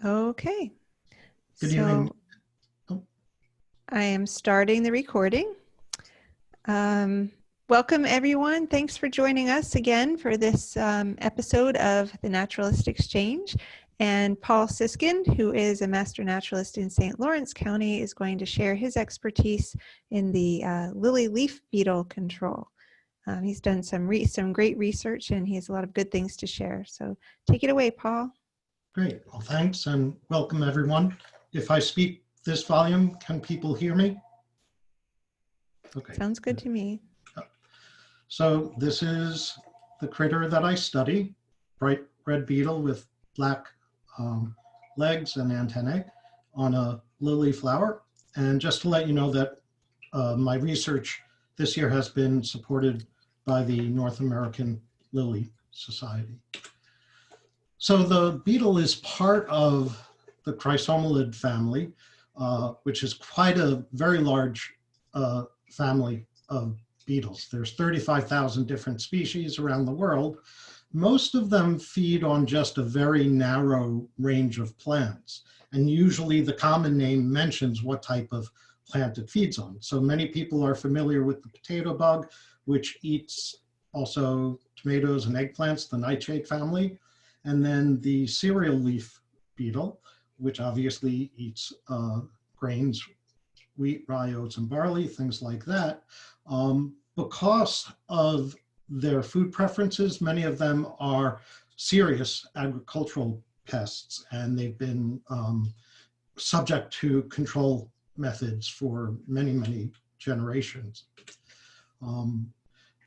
Okay, Good evening. so Oh, I am starting the recording. Welcome everyone. Thanks for joining us again for this episode of the Naturalist Exchange. And Paul Siskin, who is a Master Naturalist in St. Lawrence County, is going to share his expertise in the Lily Leaf Beetle control. He's done some great research and he has a lot of good things to share. So take it away, Paul. great. Well, thanks and welcome everyone. If I speak this volume, can people hear me? Okay. Sounds good to me. So this is the critter that I study, bright red beetle with black legs and antennae on a lily flower. And just to let you know that my research this year has been supported by the North American Lily Society. So the beetle is part of the Chrysomelidae family, which is quite a very large family of beetles. There's 35,000 different species around the world. Most of them feed on just a very narrow range of plants. And usually the common name mentions what type of plant it feeds on. So many people are familiar with the potato bug, which eats also tomatoes and eggplants, the nightshade family. And then the cereal leaf beetle, which obviously eats grains, wheat, rye, oats, and barley, things like that. Because of their food preferences, many of them are serious agricultural pests, and they've been subject to control methods for many, many generations.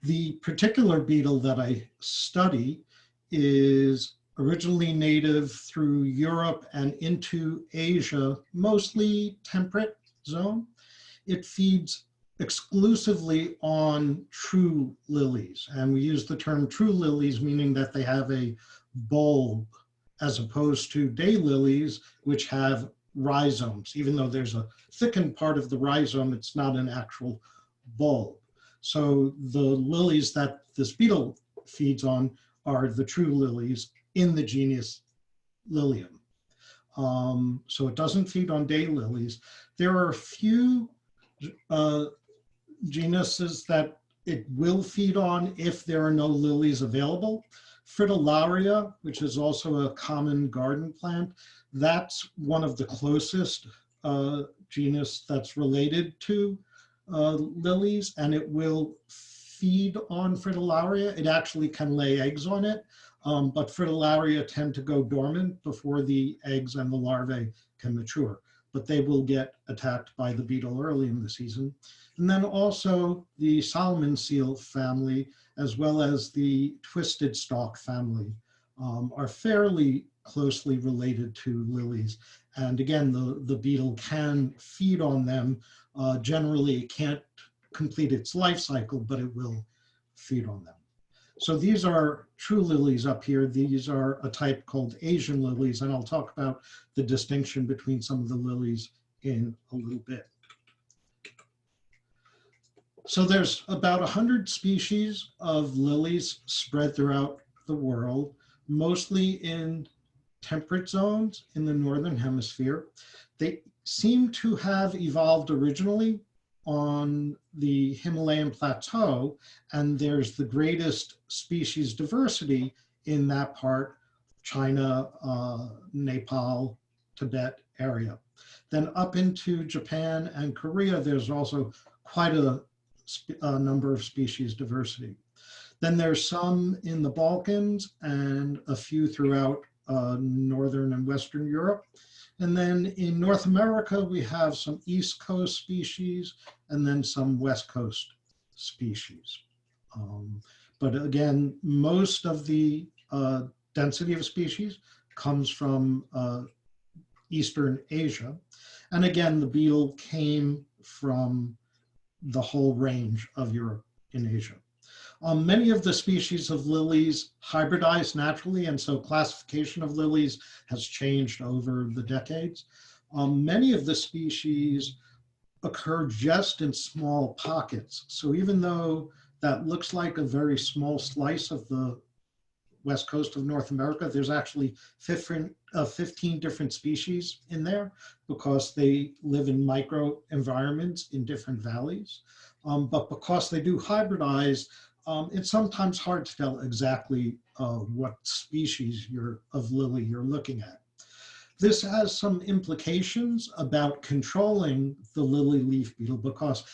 The particular beetle that I study is originally native through Europe and into Asia, mostly temperate zone. It feeds exclusively on true lilies. And we use the term true lilies, meaning that they have a bulb, as opposed to daylilies, which have rhizomes. Even though there's a thickened part of the rhizome, it's not an actual bulb. So the lilies that this beetle feeds on are the true lilies in the genus Lilium. So it doesn't feed on daylilies. There are a few genuses that it will feed on if there are no lilies available. Fritillaria, which is also a common garden plant, that's one of the closest genus that's related to lilies, and it will feed on Fritillaria. It actually can lay eggs on it, but Fritillaria tend to go dormant before the eggs and the larvae can mature, but they will get attacked by the beetle early in the season. And then also the Solomon seal family, as well as the twisted stalk family, are fairly closely related to lilies. And again, the beetle can feed on them. Generally, it can't complete its life cycle, but it will feed on them. So these are true lilies up here. These are a type called Asian lilies, and I'll talk about the distinction between some of the lilies in a little bit. So there's about 100 species of lilies spread throughout the world, mostly in temperate zones in the Northern Hemisphere. They seem to have evolved originally on the Himalayan plateau, and there's the greatest species diversity in that part, China, Nepal, Tibet area. Then up into Japan and Korea, there's also quite a number of species diversity. Then there's some in the Balkans and a few throughout Northern and Western Europe. And then in North America, we have some East Coast species and then some West Coast species. But again, most of the density of species comes from Eastern Asia. And again, the beetle came from the whole range of Europe and Asia. Many of the species of lilies hybridize naturally, and so classification of lilies has changed over the decades. Many of the species occur just in small pockets. So even though that looks like a very small slice of the west coast of North America. There's actually 15 different species in there because they live in micro environments in different valleys. But because they do hybridize, it's sometimes hard to tell exactly what species of lily you're looking at. This has some implications about controlling the lily leaf beetle because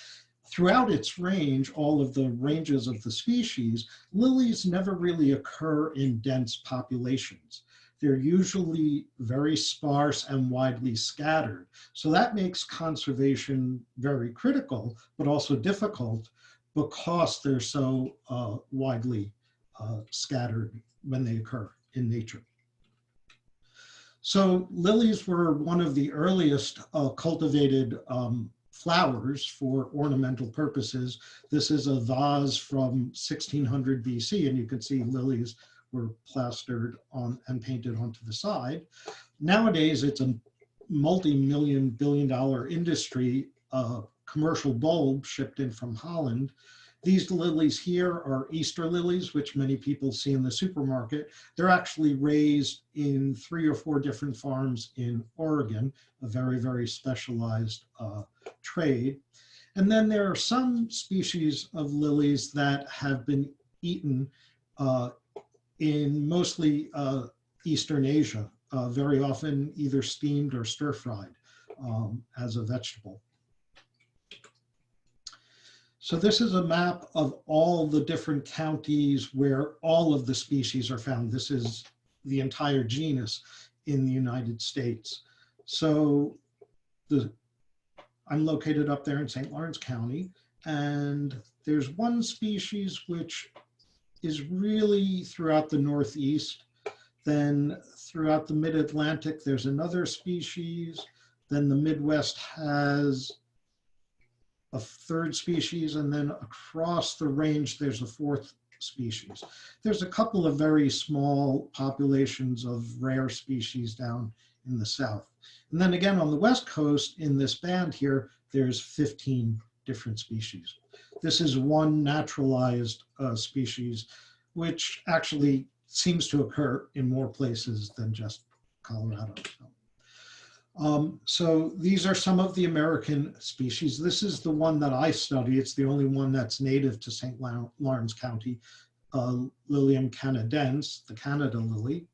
throughout its range, all of the ranges of the species, lilies never really occur in dense populations. They're usually very sparse and widely scattered. So that makes conservation very critical, but also difficult because they're so widely scattered when they occur in nature. So lilies were one of the earliest cultivated flowers for ornamental purposes. This is a vase from 1600 BC, and you can see lilies were plastered on and painted onto the side. Nowadays, it's a multi-million billion-dollar industry, commercial bulb shipped in from Holland. These lilies here are Easter lilies, which many people see in the supermarket. They're actually raised in 3 or 4 different farms in Oregon, a very, very specialized trade. And then there are some species of lilies that have been eaten in mostly Eastern Asia, very often either steamed or stir-fried as a vegetable. So this is a map of all the different counties where all of the species are found. This is the entire genus in the United States. So I'm located up there in St. Lawrence County, and there's one species which is really throughout the Northeast. Then throughout the Mid-Atlantic, there's another species. Then the Midwest has a 3rd species, and then across the range, there's a 4th species. There's a couple of very small populations of rare species down in the south. And then again, on the West Coast, in this band here, there's 15 different species. This is one naturalized species, which actually seems to occur in more places than just Colorado. So these are some of the American species. This is the one that I study. It's the only one that's native to St. Lawrence County, Lilium canadense, the Canada lily.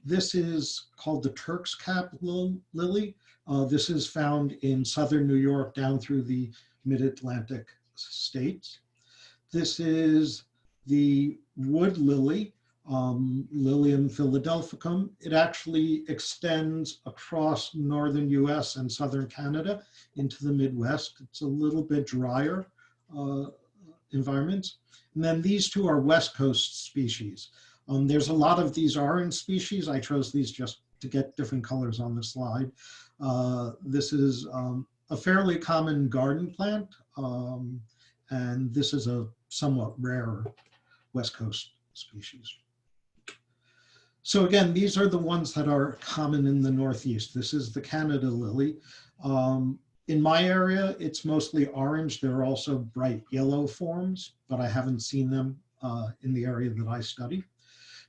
This is called the Turk's cap lily. This is found in southern New York down through the mid-Atlantic states. This is the wood lily, Lilium philadelphicum. It actually extends across northern US and southern Canada into the Midwest. It's a little bit drier environments. And then these two are West Coast species. There's a lot of these orange species. I chose these just to get different colors on the slide. This is a fairly common garden plant, and this is a somewhat rare West Coast species. So again, these are the ones that are common in the Northeast. This is the Canada lily. In my area, it's mostly orange. There are also bright yellow forms, but I haven't seen them in the area that I study.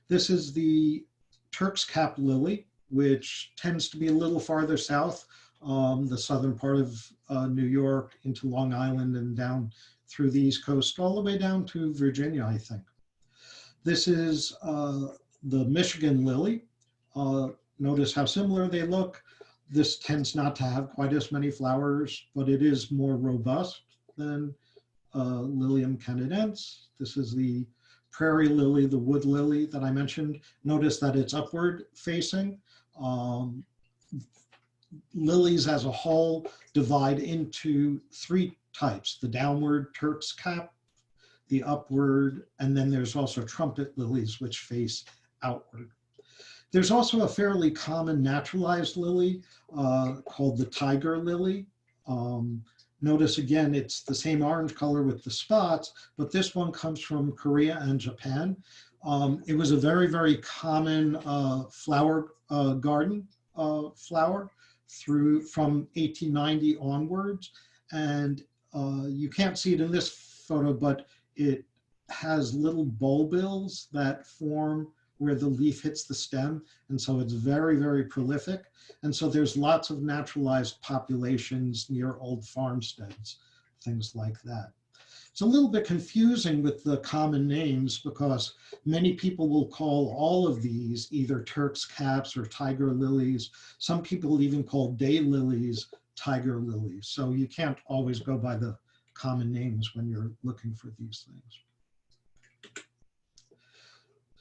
This is the Turk's cap lily, which tends to be a little farther south, the southern part of New York into Long Island and down through the East Coast, all the way down to Virginia, I think. This is the Michigan lily. Notice how similar they look. This tends not to have quite as many flowers, but it is more robust than Lilium canadense. This is the prairie lily, the wood lily that I mentioned. Notice that it's upward facing. Lilies as a whole divide into 3 types: the downward Turk's cap, the upward, and then there's also trumpet lilies, which face outward. There's also a fairly common naturalized lily called the tiger lily. Notice again, it's the same orange color with the spots, but this one comes from Korea and Japan. It was a very, very common flower garden flower from 1890 onwards. And you can't see it in this photo, but it has little bulbils that form where the leaf hits the stem. And so it's very, very prolific. And so there's lots of naturalized populations near old farmsteads, things like that. It's a little bit confusing with the common names because many people will call all of these either Turk's caps or tiger lilies. Some people even call daylilies tiger lilies. So you can't always go by the common names when you're looking for these things.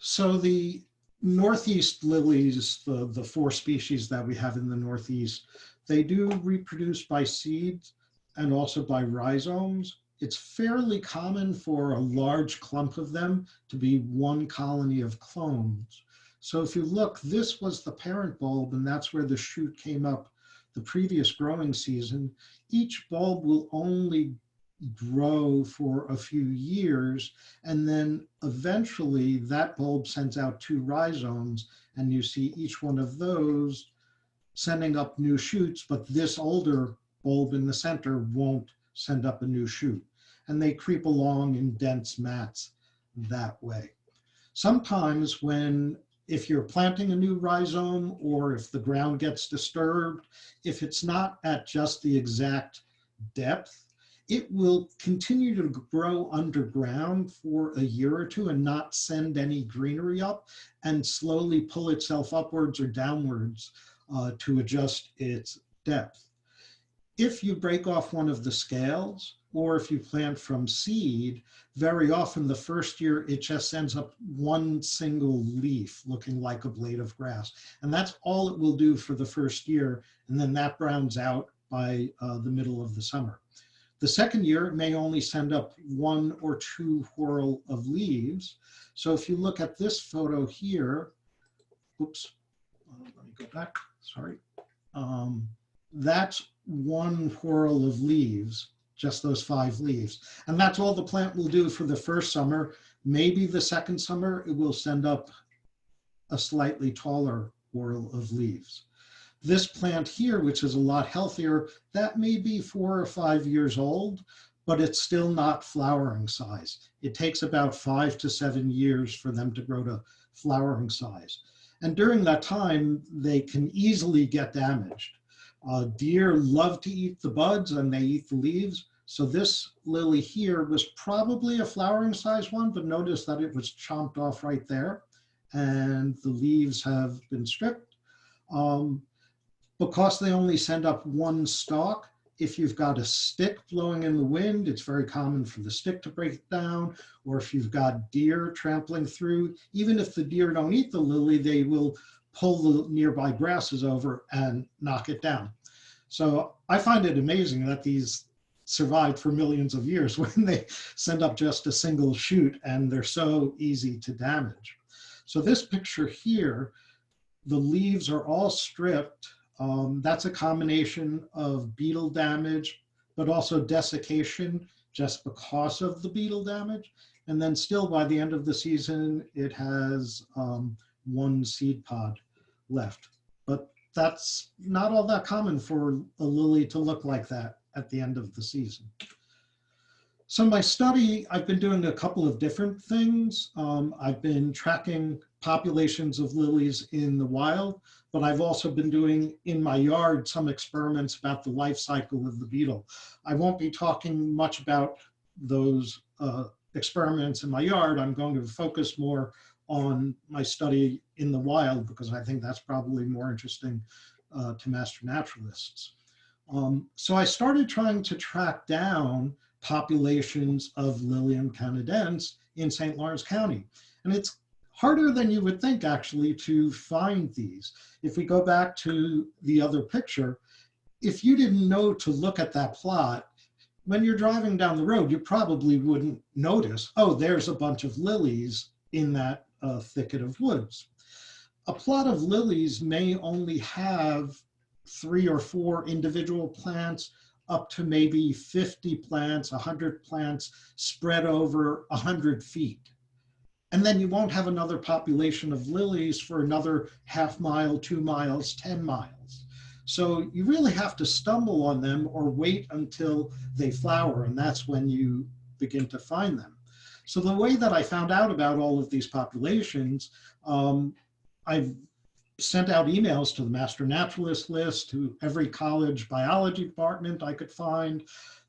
So the Northeast lilies, the 4 species that we have in the Northeast, they do reproduce by seeds and also by rhizomes. It's fairly common for a large clump of them to be one colony of clones. So if you look, this was the parent bulb, and that's where the shoot came up the previous growing season. Each bulb will only grow for a few years, and then eventually that bulb sends out 2 rhizomes, and you see each one of those sending up new shoots, but this older bulb in the center won't send up a new shoot. And they creep along in dense mats that way. Sometimes if you're planting a new rhizome or if the ground gets disturbed, if it's not at just the exact depth, it will continue to grow underground for a year or 2 and not send any greenery up, and slowly pull itself upwards or downwards to adjust its depth. If you break off one of the scales, or if you plant from seed, very often the first year it just sends up one single leaf looking like a blade of grass. And that's all it will do for the first year, and then that browns out by the middle of the summer. The second year, it may only send up 1 or 2 whorl of leaves. So if you look at this photo here, oops, let me go back, sorry. That's 1 whorl of leaves, just those 5 leaves. And that's all the plant will do for the first summer. Maybe the second summer, it will send up a slightly taller whorl of leaves. This plant here, which is a lot healthier, that may be 4 or 5 years old, but it's still not flowering size. It takes about 5 to 7 years for them to grow to flowering size. And during that time, they can easily get damaged. Deer love to eat the buds and they eat the leaves. So this lily here was probably a flowering size one, but notice that it was chomped off right there and the leaves have been stripped. Because they only send up 1 stalk, if you've got a stick blowing in the wind, it's very common for the stick to break down, or if you've got deer trampling through, even if the deer don't eat the lily, they will pull the nearby grasses over and knock it down. So I find it amazing that these survived for millions of years when they send up just a single shoot and they're so easy to damage. So this picture here, the leaves are all stripped. That's a combination of beetle damage, but also desiccation just because of the beetle damage. And then still by the end of the season, it has 1 seed pod left. But that's not all that common for a lily to look like that at the end of the season. So my study, I've been doing a couple of different things. I've been tracking populations of lilies in the wild, but I've also been doing in my yard some experiments about the life cycle of the beetle. I won't be talking much about those experiments in my yard. I'm going to focus more on my study in the wild because I think that's probably more interesting to master naturalists. So I started trying to track down populations of Lilium canadense in St. Lawrence County. And it's harder than you would think actually to find these. If we go back to the other picture, if you didn't know to look at that plot, when you're driving down the road, you probably wouldn't notice, oh, there's a bunch of lilies in that thicket of woods. A plot of lilies may only have 3 or 4 individual plants, up to maybe 50 plants, 100 plants spread over 100 feet. And then you won't have another population of lilies for another half mile, 2 miles, 10 miles. So you really have to stumble on them or wait until they flower, and that's when you begin to find them. So the way that I found out about all of these populations, I've sent out emails to the Master Naturalist list, to every college biology department I could find,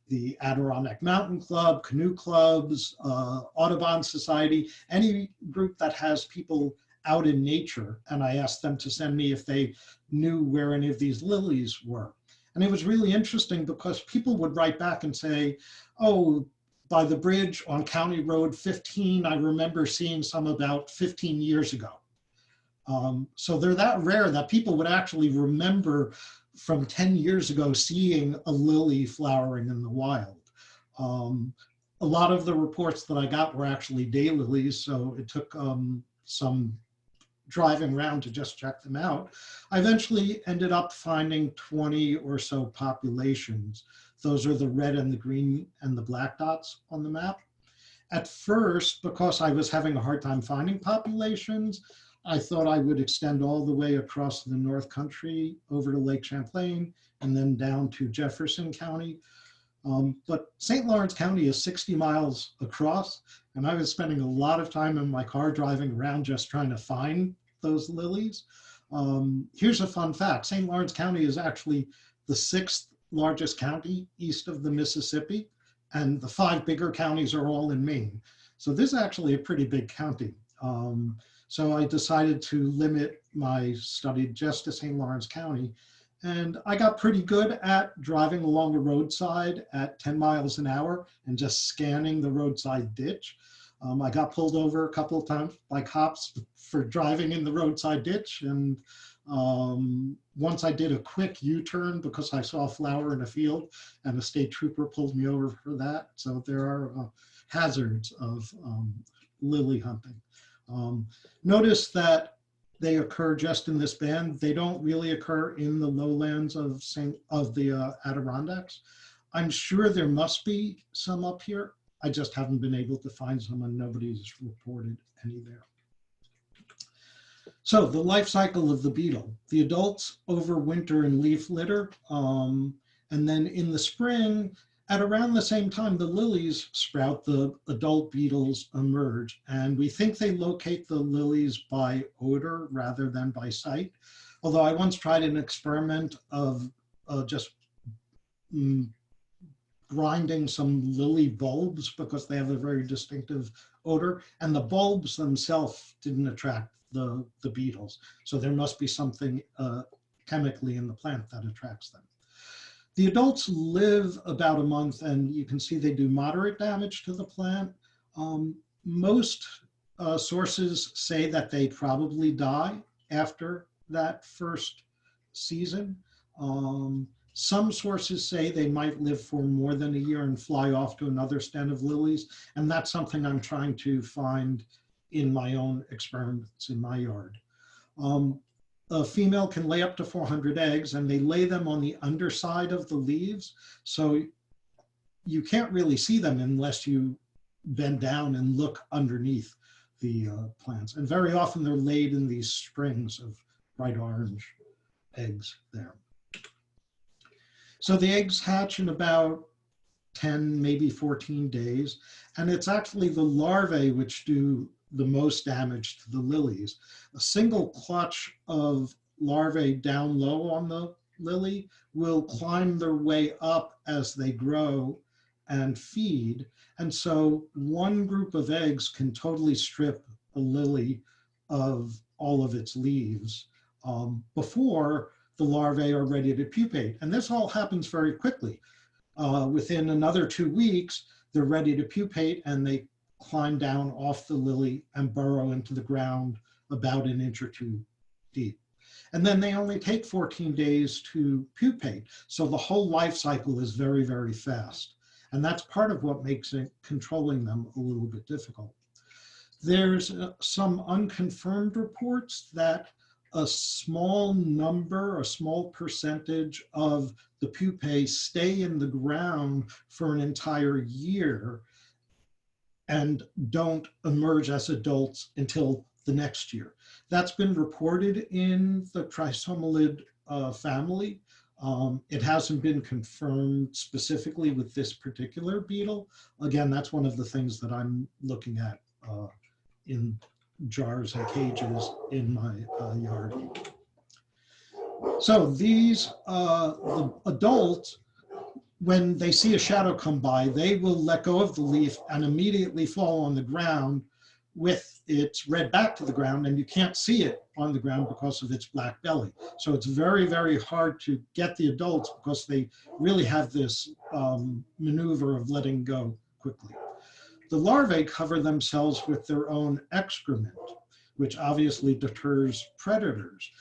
the Adirondack Mountain Club, canoe clubs, Audubon Society, any group that has people out in nature. And I asked them to send me if they knew where any of these lilies were. And it was really interesting because people would write back and say, oh, by the bridge on County Road 15, I remember seeing some about 15 years ago. So they're that rare that people would actually remember from 10 years ago seeing a lily flowering in the wild. A lot of the reports that I got were actually daylilies, so it took some driving around to just check them out. I eventually ended up finding 20 or so populations. Those are the red and the green and the black dots on the map. At first, because I was having a hard time finding populations, I thought I would extend all the way across the North Country over to Lake Champlain and then down to Jefferson County. But St. Lawrence County is 60 miles across, and I was spending a lot of time in my car driving around just trying to find those lilies. Here's a fun fact. St. Lawrence County is actually the 6th largest county east of the Mississippi, and the 5 bigger counties are all in Maine. So this is actually a pretty big county. So I decided to limit my study just to St. Lawrence County. And I got pretty good at driving along a roadside at 10 miles an hour and just scanning the roadside ditch. I got pulled over a couple of times by cops for driving in the roadside ditch. And once I did a quick U-turn because I saw a flower in a field, and a state trooper pulled me over for that. So there are hazards of lily hunting. Notice that they occur just in this band. They don't really occur in the lowlands of the Adirondacks. I'm sure there must be some up here. I just haven't been able to find some, and nobody's reported any there. So the life cycle of the beetle. The adults overwinter in leaf litter, and then in the spring, at around the same time, the lilies sprout, the adult beetles emerge, and we think they locate the lilies by odor rather than by sight. Although I once tried an experiment of just grinding some lily bulbs because they have a very distinctive odor, and the bulbs themselves didn't attract the beetles. So there must be something chemically in the plant that attracts them. The adults live about a month, and you can see they do moderate damage to the plant. Most sources say that they probably die after that first season. Some sources say they might live for more than a year and fly off to another stand of lilies, and that's something I'm trying to find in my own experiments in my yard. A female can lay up to 400 eggs, and they lay them on the underside of the leaves. So you can't really see them unless you bend down and look underneath the plants. And very often they're laid in these strings of bright orange eggs there. So the eggs hatch in about 10, maybe 14 days. And it's actually the larvae which do the most damage to the lilies. A single clutch of larvae down low on the lily will climb their way up as they grow and feed. And so one group of eggs can totally strip a lily of all of its leaves before the larvae are ready to pupate. And this all happens very quickly. Within another 2 weeks, they're ready to pupate, and they climb down off the lily and burrow into the ground about an inch or 2 deep. And then they only take 14 days to pupate. So the whole life cycle is very, very fast. And that's part of what makes it controlling them a little bit difficult. There's some unconfirmed reports that a small number, a small percentage of the pupae stay in the ground for an entire year and don't emerge as adults until the next year. That's been reported in the Chrysomelidae family. It hasn't been confirmed specifically with this particular beetle. Again, that's one of the things that I'm looking at in jars and cages in my yard. So these, the adults, when they see a shadow come by, they will let go of the leaf and immediately fall on the ground with its red back to the ground, and you can't see it on the ground because of its black belly. So it's very, very hard to get the adults because they really have this maneuver of letting go quickly. The larvae cover themselves with their own excrement, which obviously deters predators.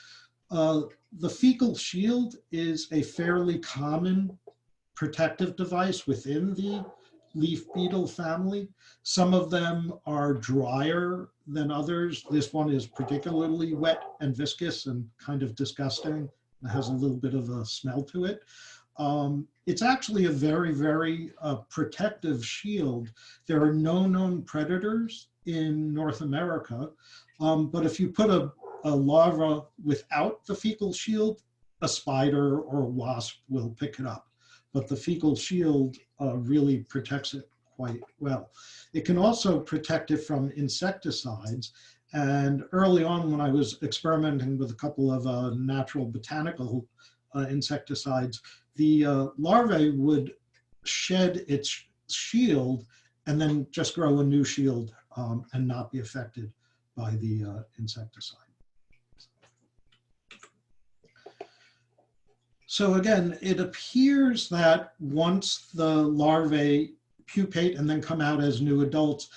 The fecal shield is a fairly common protective device within the leaf beetle family. Some of them are drier than others. This one is particularly wet and viscous and kind of disgusting. It has a little bit of a smell to it. It's actually a very, very protective shield. There are no known predators in North America, but if you put a larva without the fecal shield, a spider or a wasp will pick it up. But the fecal shield really protects it quite well. It can also protect it from insecticides. And early on, when I was experimenting with a couple of natural botanical insecticides, the larvae would shed its shield and then just grow a new shield and not be affected by the insecticide. So again, it appears that once the larvae pupate and then come out as new adults,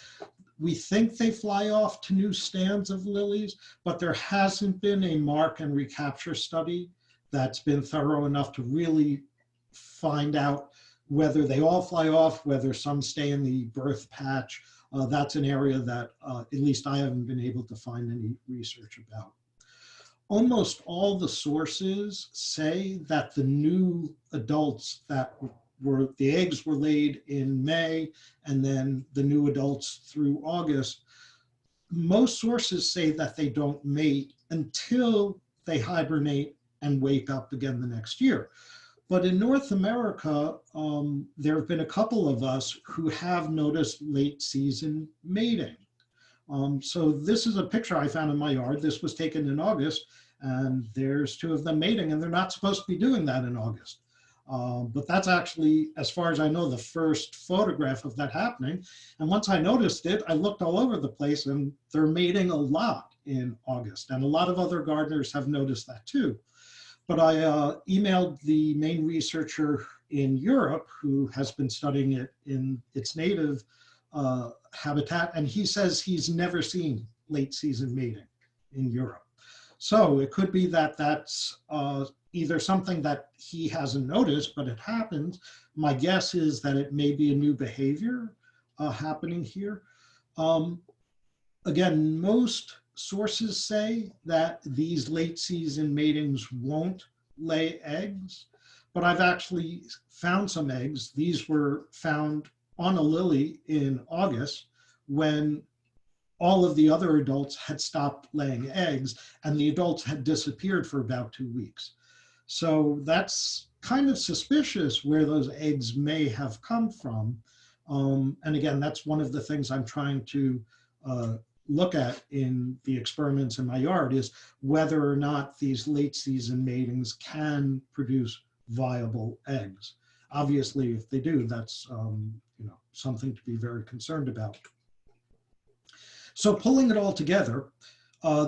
we think they fly off to new stands of lilies, but there hasn't been a mark and recapture study that's been thorough enough to really find out whether they all fly off, whether some stay in the birth patch. That's an area that at least I haven't been able to find any research about. Almost all the sources say that the new adults that were, the eggs were laid in May and then the new adults through August. Most sources say that they don't mate until they hibernate and wake up again the next year. But in North America, there have been a couple of us who have noticed late season mating. So this is a picture I found in my yard. This was taken in August, and there's two of them mating, and they're not supposed to be doing that in August. But that's actually, as far as I know, the first photograph of that happening. And once I noticed it, I looked all over the place, and they're mating a lot in August. And a lot of other gardeners have noticed that too. But I emailed the main researcher in Europe who has been studying it in its native habitat, and he says he's never seen late season mating in Europe. So it could be that that's either something that he hasn't noticed, but it happens. My guess is that it may be a new behavior happening here. Again, most sources say that these late season matings won't lay eggs, but I've actually found some eggs. These were found on a lily in August when all of the other adults had stopped laying eggs and the adults had disappeared for about 2 weeks. So that's kind of suspicious where those eggs may have come from. And again, that's one of the things I'm trying to look at in the experiments in my yard, is whether or not these late season matings can produce viable eggs. Obviously, if they do, that's something to be very concerned about. So pulling it all together,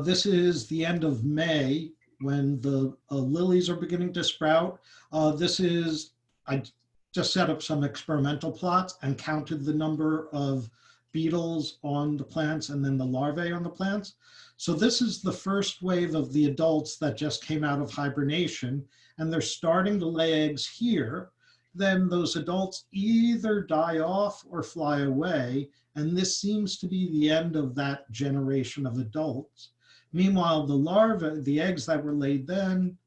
this is the end of May when the lilies are beginning to sprout. I just set up some experimental plots and counted the number of beetles on the plants and then the larvae on the plants. So this is the first wave of the adults that just came out of hibernation, and they're starting to lay eggs here. Then those adults either die off or fly away, and this seems to be the end of that generation of adults. Meanwhile, the larvae, the eggs that were laid then,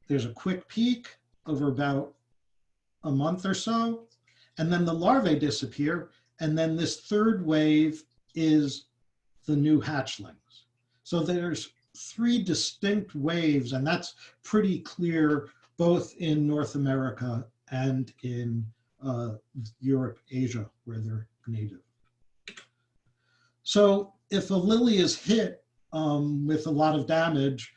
there's a quick peak over about a month or so, and then the larvae disappear, and then this third wave is the new hatchlings. So there's three distinct waves, and that's pretty clear both in North America and in Europe, Asia, where they're native. So if a lily is hit with a lot of damage,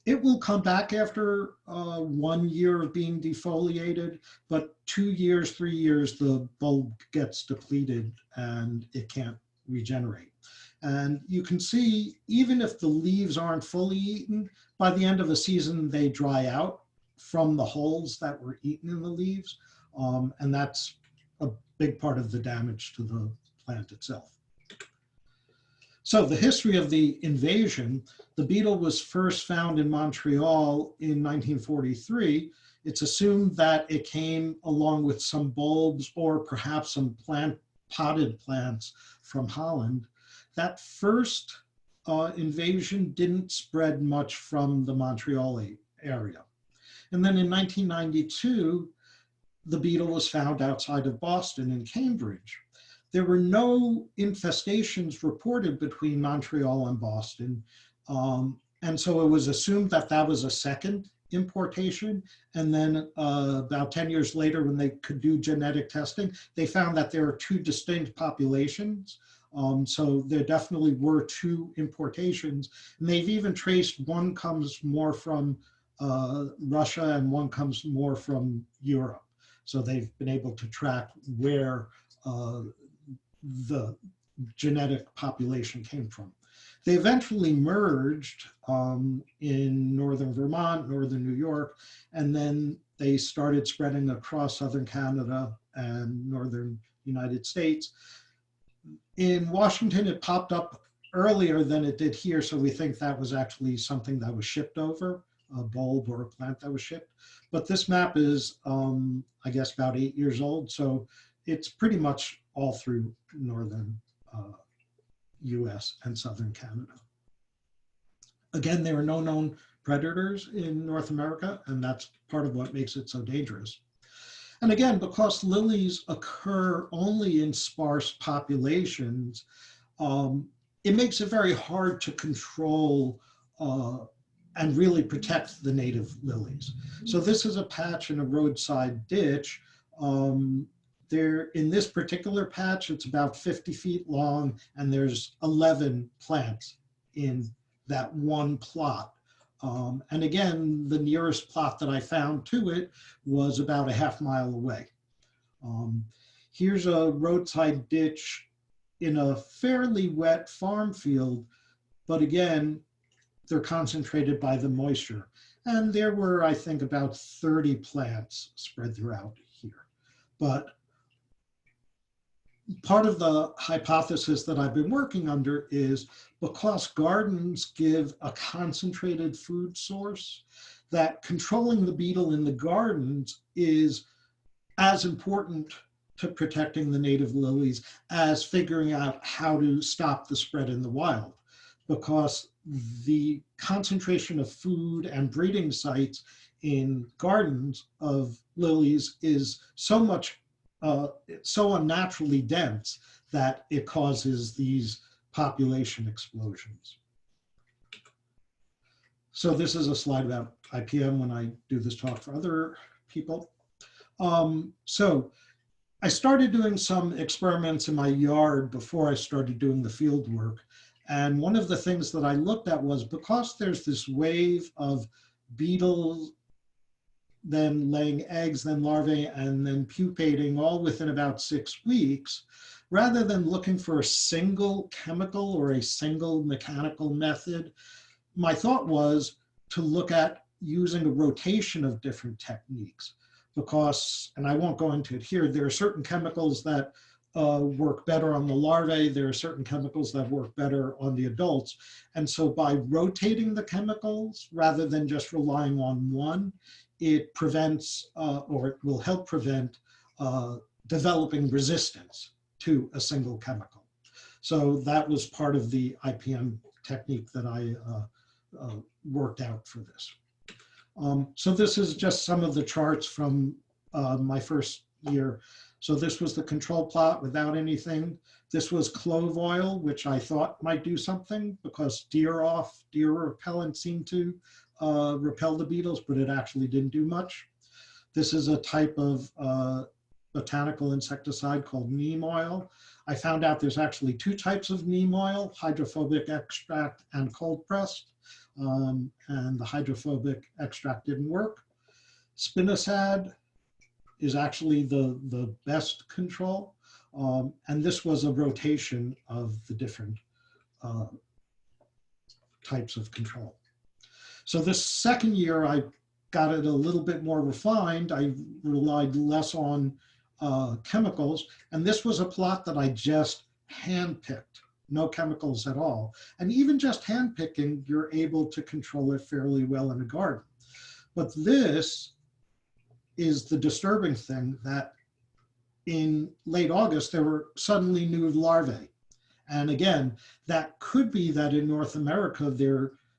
it will come back after 1 year of being defoliated, but 2 years, 3 years, the bulb gets depleted and it can't regenerate. And you can see, even if the leaves aren't fully eaten, by the end of a season, they dry out from the holes that were eaten in the leaves. And that's a big part of the damage to the plant itself. So the history of the invasion, the beetle was first found in Montreal in 1943. It's assumed that it came along with some bulbs or perhaps some potted plants from Holland. That first invasion didn't spread much from the Montreal area. And then in 1992, the beetle was found outside of Boston in Cambridge. There were no infestations reported between Montreal and Boston. And so it was assumed that that was a second importation. And then about 10 years later, when they could do genetic testing, they found that there are two distinct populations. So there definitely were two importations. And they've even traced one comes more from Russia and one comes more from Europe. So they've been able to track where the genetic population came from. They eventually merged in northern Vermont, northern New York, and then they started spreading across southern Canada and northern United States. In Washington, it popped up earlier than it did here, so we think that was actually something that was shipped over, a bulb or a plant that was shipped. But this map is, I guess, about 8 years old, so it's pretty much all through northern US and southern Canada. Again, there are no known predators in North America, and that's part of what makes it so dangerous. And again, because lilies occur only in sparse populations, it makes it very hard to control and really protect the native lilies. So this is a patch in a roadside ditch. In this particular patch, it's about 50 feet long, and there's 11 plants in that one plot. And again, the nearest plot that I found to it was about a half mile away. Here's a roadside ditch in a fairly wet farm field, but again, they're concentrated by the moisture. And there were, I think, about 30 plants spread throughout here. But part of the hypothesis that I've been working under is because gardens give a concentrated food source, that controlling the beetle in the gardens is as important to protecting the native lilies as figuring out how to stop the spread in the wild, because the concentration of food and breeding sites in gardens of lilies is so unnaturally dense that it causes these population explosions. So this is a slide about IPM when I do this talk for other people. So I started doing some experiments in my yard before I started doing the field work. And one of the things that I looked at was, because there's this wave of beetles then laying eggs, then larvae, and then pupating all within about 6 weeks, rather than looking for a single chemical or a single mechanical method, my thought was to look at using a rotation of different techniques. Because, and I won't go into it here, there are certain chemicals that work better on the larvae, there are certain chemicals that work better on the adults. And so by rotating the chemicals, rather than just relying on one, it prevents, or it will help prevent developing resistance to a single chemical. So that was part of the IPM technique that I worked out for this. So this is just some of the charts from my first year. So this was the control plot without anything. This was clove oil, which I thought might do something because deer repellent seemed to repel the beetles, but it actually didn't do much. This is a type of botanical insecticide called neem oil. I found out there's actually two types of neem oil, hydrophobic extract and cold pressed. And the hydrophobic extract didn't work. Spinosad is actually the best control. And this was a rotation of the different types of control. So this second year, I got it a little bit more refined. I relied less on chemicals. And this was a plot that I just handpicked, no chemicals at all. And even just handpicking, you're able to control it fairly well in a garden. But this is the disturbing thing, that in late August, there were suddenly new larvae. And again, that could be that in North America,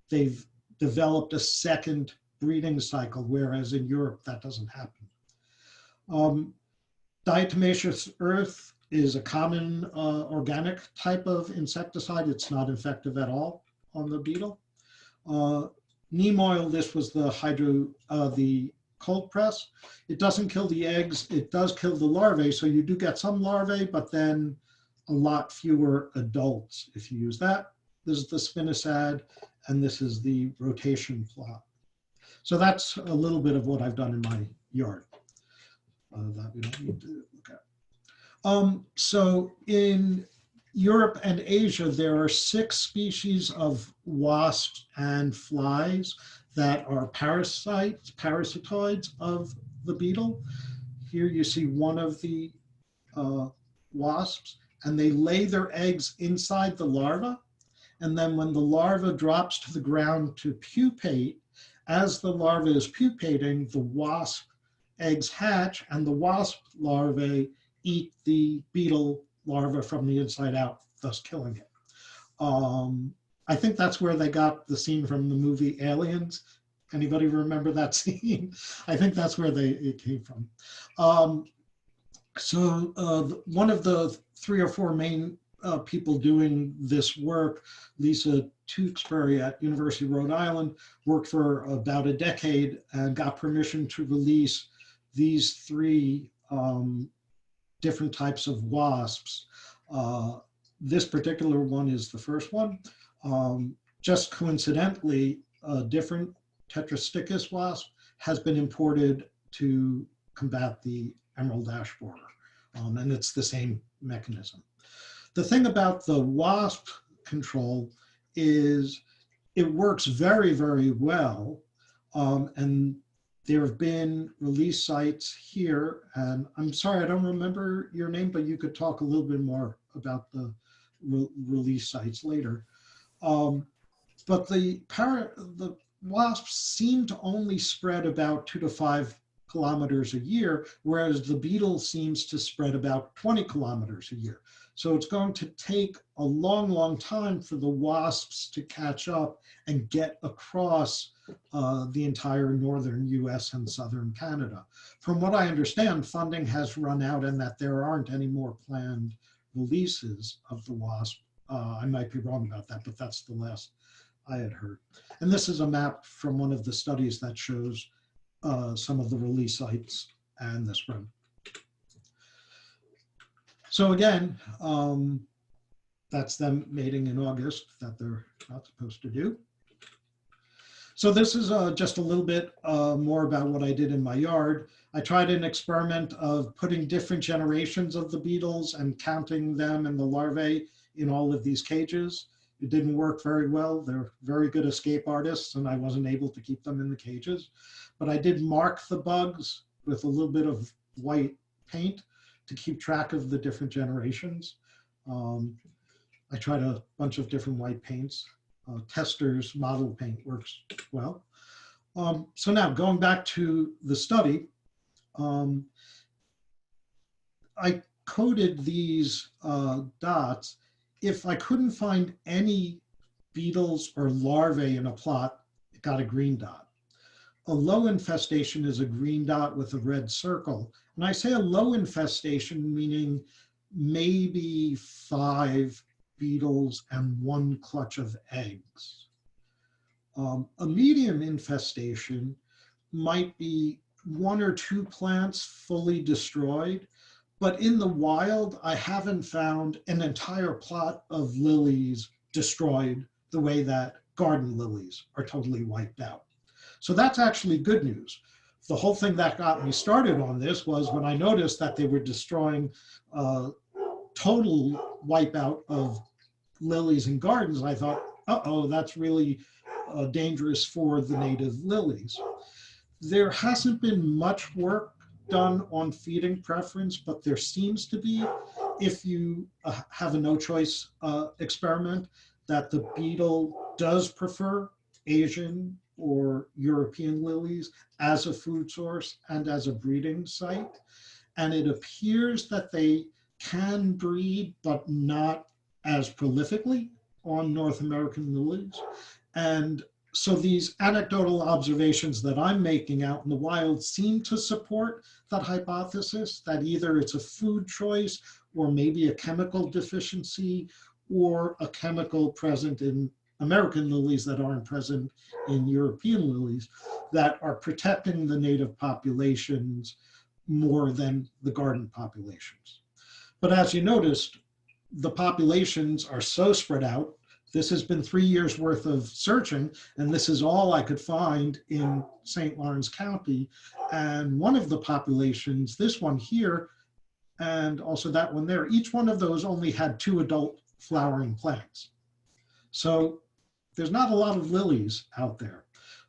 they've developed a second breeding cycle, whereas in Europe, that doesn't happen. Diatomaceous earth is a common organic type of insecticide. It's not effective at all on the beetle. Neem oil, this was the cold press. It doesn't kill the eggs. It does kill the larvae. So you do get some larvae, but then a lot fewer adults if you use that. This is the spinosad, and this is the rotation plot. So that's a little bit of what I've done in my yard that we don't need to look at. So in Europe and Asia, there are 6 species of wasps and flies that are parasitoids of the beetle. Here you see one of the wasps, and they lay their eggs inside the larva. And then when the larva drops to the ground to pupate, as the larva is pupating, the wasp eggs hatch, and the wasp larvae eat the beetle larva from the inside out, thus killing it. I think that's where they got the scene from the movie Aliens. Anybody remember that scene? I think that's where it came from. One of the 3 or 4 main people doing this work, Lisa Tewksbury at University of Rhode Island, worked for about a decade and got permission to release these 3 different types of wasps. This particular one is the first one. Just coincidentally, a different Tetrasticus wasp has been imported to combat the emerald ash borer, and it's the same mechanism. The thing about the wasp control is it works very, very well, and there have been release sites here, and I'm sorry, I don't remember your name, but you could talk a little bit more about the release sites later. But the wasps seem to only spread about 2 to 5 kilometers a year, whereas the beetle seems to spread about 20 kilometers a year. So it's going to take a long, long time for the wasps to catch up and get across the entire northern US and southern Canada. From what I understand, funding has run out and that there aren't any more planned releases of the wasp. I might be wrong about that, but that's the last I had heard. And this is a map from one of the studies that shows some of the release sites and the spread. So again, that's them mating in August that they're not supposed to do. So this is just a little bit more about what I did in my yard. I tried an experiment of putting different generations of the beetles and counting them and the larvae in all of these cages. It didn't work very well. They're very good escape artists, and I wasn't able to keep them in the cages. But I did mark the bugs with a little bit of white paint to keep track of the different generations. I tried a bunch of different white paints. Tester's model paint works well. So now going back to the study, I coded these dots. If I couldn't find any beetles or larvae in a plot, it got a green dot. a low infestation is a green dot with a red circle. And I say a low infestation, meaning maybe 5 beetles and 1 clutch of eggs. A medium infestation might be 1 or 2 plants fully destroyed, but in the wild, I haven't found an entire plot of lilies destroyed the way that garden lilies are totally wiped out. So that's actually good news. The whole thing that got me started on this was when I noticed that they were destroying total wipeout of lilies in gardens. I thought, uh-oh, that's really dangerous for the native lilies. There hasn't been much work done on feeding preference, but there seems to be, if you have a no choice experiment, that the beetle does prefer Asian or European lilies as a food source and as a breeding site. And it appears that they can breed, but not as prolifically on North American lilies. And so these anecdotal observations that I'm making out in the wild seem to support that hypothesis that either it's a food choice or maybe a chemical deficiency or a chemical present in American lilies that aren't present in European lilies that are protecting the native populations more than the garden populations. But as you noticed, the populations are so spread out. This has been 3 years worth of searching, and this is all I could find in St. Lawrence County. And one of the populations, this one here, and also that one there, each one of those only had 2 adult flowering plants. So there's not a lot of lilies out there.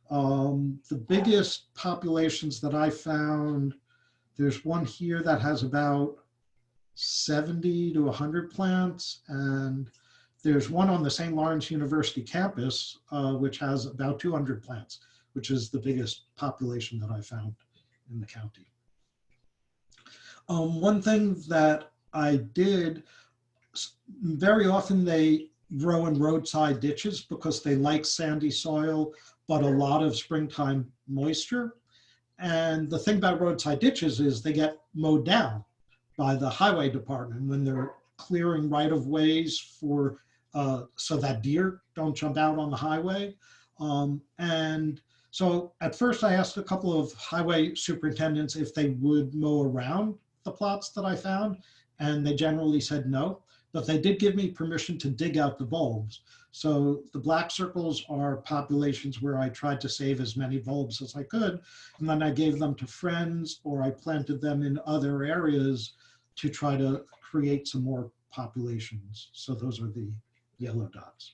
The biggest populations that I found, there's one here that has about 70 to 100 plants, and there's one on the St. Lawrence University campus, which has about 200 plants, which is the biggest population that I found in the county. One thing that I did, very often they grow in roadside ditches because they like sandy soil, but a lot of springtime moisture. And the thing about roadside ditches is they get mowed down by the highway department when they're clearing right of ways for so that deer don't jump out on the highway. And so at first I asked a couple of highway superintendents if they would mow around the plots that I found, and they generally said no, but they did give me permission to dig out the bulbs. So the black circles are populations where I tried to save as many bulbs as I could, and then I gave them to friends or I planted them in other areas to try to create some more populations. So those are the yellow dots.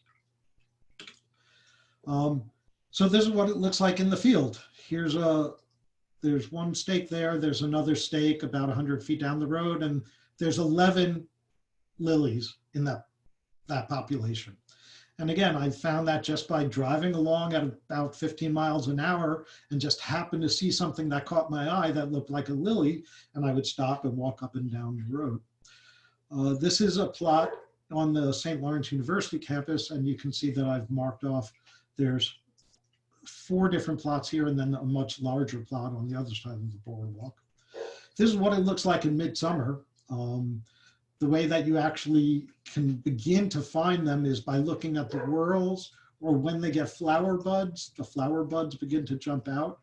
So this is what it looks like in the field. There's one stake there, there's another stake about 100 feet down the road, and there's 11 lilies in that population. And again, I found that just by driving along at about 15 miles an hour and just happened to see something that caught my eye that looked like a lily, and I would stop and walk up and down the road. This is a plot on the St. Lawrence University campus, and you can see that I've marked off, there's 4 different plots here and then a much larger plot on the other side of the boardwalk. This is what it looks like in midsummer. The way that you actually can begin to find them is by looking at the whorls, or when they get flower buds, the flower buds begin to jump out.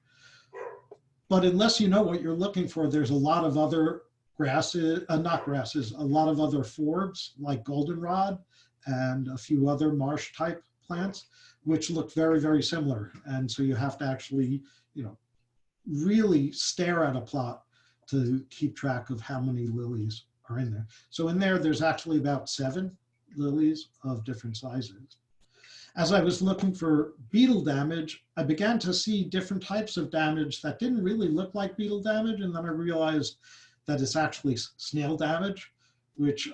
But unless you know what you're looking for, there's a lot of other grasses, not grasses, a lot of other forbs like goldenrod and a few other marsh type plants, which look very, very similar. And so you have to actually, really stare at a plot to keep track of how many lilies are in there. So in there, there's actually about 7 lilies of different sizes. As I was looking for beetle damage, I began to see different types of damage that didn't really look like beetle damage. And then I realized that it's actually snail damage, which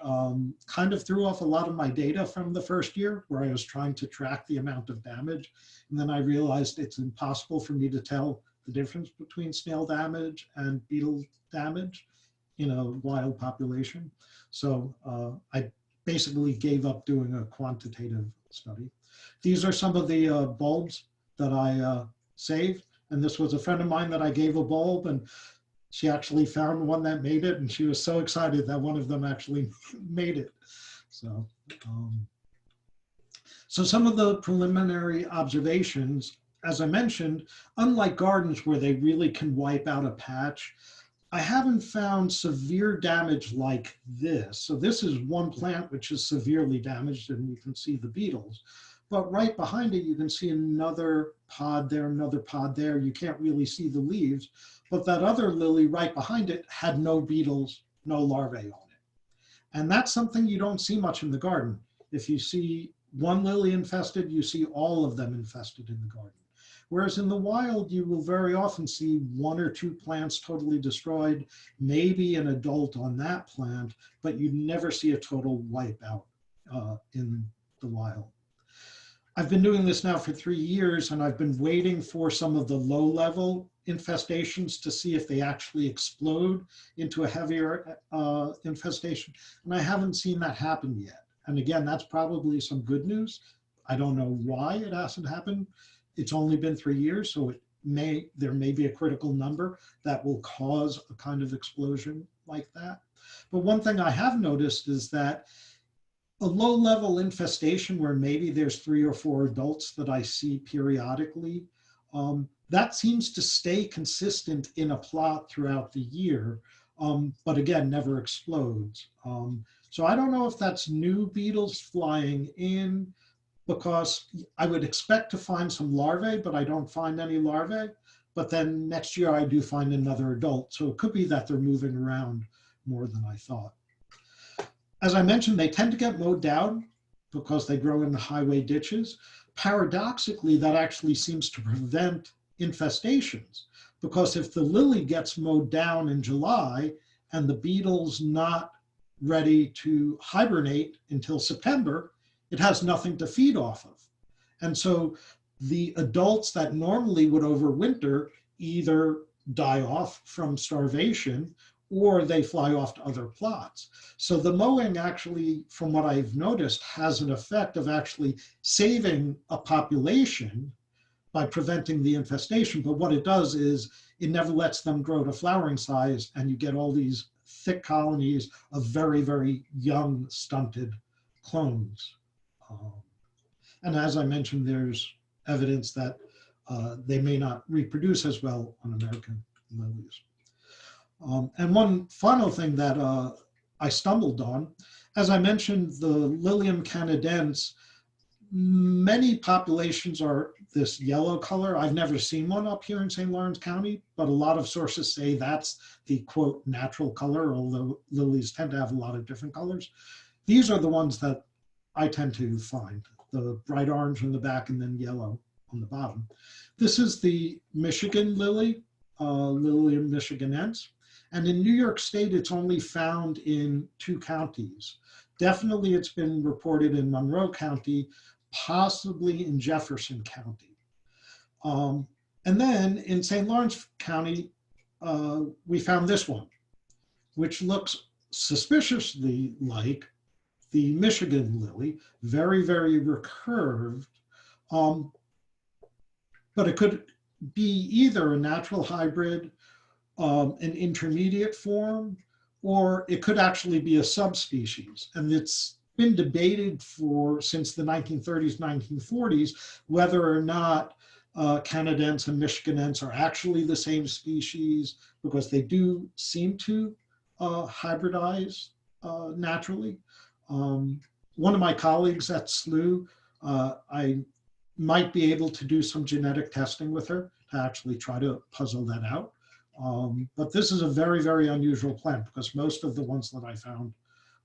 kind of threw off a lot of my data from the first year where I was trying to track the amount of damage. And then I realized it's impossible for me to tell the difference between snail damage and beetle damage in a wild population. So I basically gave up doing a quantitative study. These are some of the bulbs that I saved. And this was a friend of mine that I gave a bulb, and she actually found one that made it, and she was so excited that one of them actually made it. So, so some of the preliminary observations, as I mentioned, unlike gardens where they really can wipe out a patch, I haven't found severe damage like this. So this is one plant which is severely damaged, and you can see the beetles. But right behind it, you can see another pod there, another pod there. You can't really see the leaves, but that other lily right behind it had no beetles, no larvae on it. And that's something you don't see much in the garden. If you see one lily infested, you see all of them infested in the garden. Whereas in the wild, you will very often see one or two plants totally destroyed, maybe an adult on that plant, but you never see a total wipeout in the wild. I've been doing this now for 3 years, and I've been waiting for some of the low-level infestations to see if they actually explode into a heavier infestation, and I haven't seen that happen yet. And again, that's probably some good news. I don't know why it hasn't happened. It's only been 3 years, so there may be a critical number that will cause a kind of explosion like that. But one thing I have noticed is that a low-level infestation where maybe there's 3 or 4 adults that I see periodically, that seems to stay consistent in a plot throughout the year, but again, never explodes. So I don't know if that's new beetles flying in, because I would expect to find some larvae, but I don't find any larvae. But then next year I do find another adult. So it could be that they're moving around more than I thought. As I mentioned, they tend to get mowed down because they grow in the highway ditches. Paradoxically, that actually seems to prevent infestations, because if the lily gets mowed down in July and the beetle's not ready to hibernate until September, it has nothing to feed off of. And so the adults that normally would overwinter either die off from starvation or they fly off to other plots. So the mowing actually, from what I've noticed, has an effect of actually saving a population by preventing the infestation. But what it does is it never lets them grow to flowering size, and you get all these thick colonies of very, very young stunted clones. And as I mentioned, there's evidence that they may not reproduce as well on American lilies. And one final thing that I stumbled on, as I mentioned, the Lilium canadense, many populations are this yellow color. I've never seen one up here in St. Lawrence County, but a lot of sources say that's the, quote, natural color, although lilies tend to have a lot of different colors. These are the ones that I tend to find, the bright orange on the back and then yellow on the bottom. This is the Michigan lily, Lilium michiganense. And in New York State, it's only found in 2 counties. Definitely it's been reported in Monroe County, possibly in Jefferson County. And then in St. Lawrence County, we found this one, which looks suspiciously like the Michigan lily, very, very recurved, but it could be either a natural hybrid, an intermediate form, or it could actually be a subspecies. And it's been debated since the 1930s, 1940s, whether or not canadense and michiganense are actually the same species, because they do seem to hybridize naturally. One of my colleagues at SLU, I might be able to do some genetic testing with her to actually try to puzzle that out. But this is a very, very unusual plant, because most of the ones that I found